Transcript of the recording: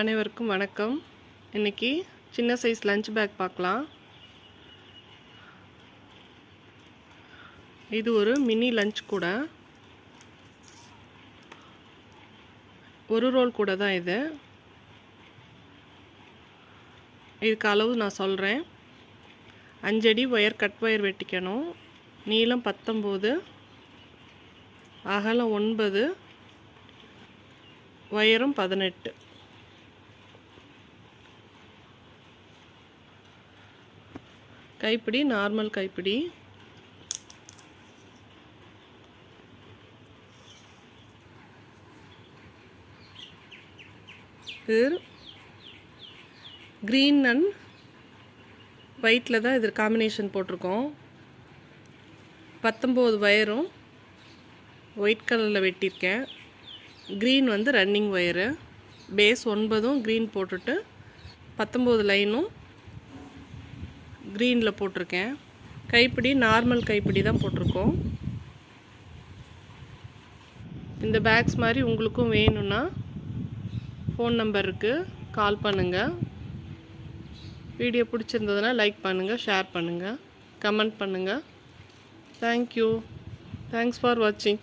அனைவருக்கும் வணக்கம். இன்னைக்கு சின்ன சைஸ் லஞ்ச் பேக் பார்க்கலாம். இது ஒரு மினி லஞ்ச் கூட, ஒரு ரோல் கூட தான் இது. இதுக்கு அளவு நான் சொல்கிறேன். 5 அடி ஒயர் கட் ஒயர் வெட்டிக்கணும். நீளம் 19, அகலம் 9, ஒயரும் 18. கைப்பிடி நார்மல் கைப்பிடி. இது க்ரீன் அண்ட் ஒயிட்டில் தான் இது காம்பினேஷன் போட்டிருக்கோம். 19 ஒயரும் ஒயிட் கலரில் வெட்டியிருக்கேன். க்ரீன் வந்து ரன்னிங் ஒயரு. பேஸ் 9 க்ரீன் போட்டுட்டு 19 லைனும் க்ரீனில் போட்டிருக்கேன். கைப்பிடி நார்மல் கைப்பிடி தான் போட்டிருக்கோம். இந்த பேக்ஸ் மாதிரி உங்களுக்கும் வேணும்னா ஃபோன் நம்பருக்கு கால் பண்ணுங்கள். வீடியோ பிடிச்சிருந்ததுன்னா லைக் பண்ணுங்கள், ஷேர் பண்ணுங்கள், கமெண்ட் பண்ணுங்கள். தேங்க்யூ. தேங்க்ஸ் ஃபார் வாட்சிங்.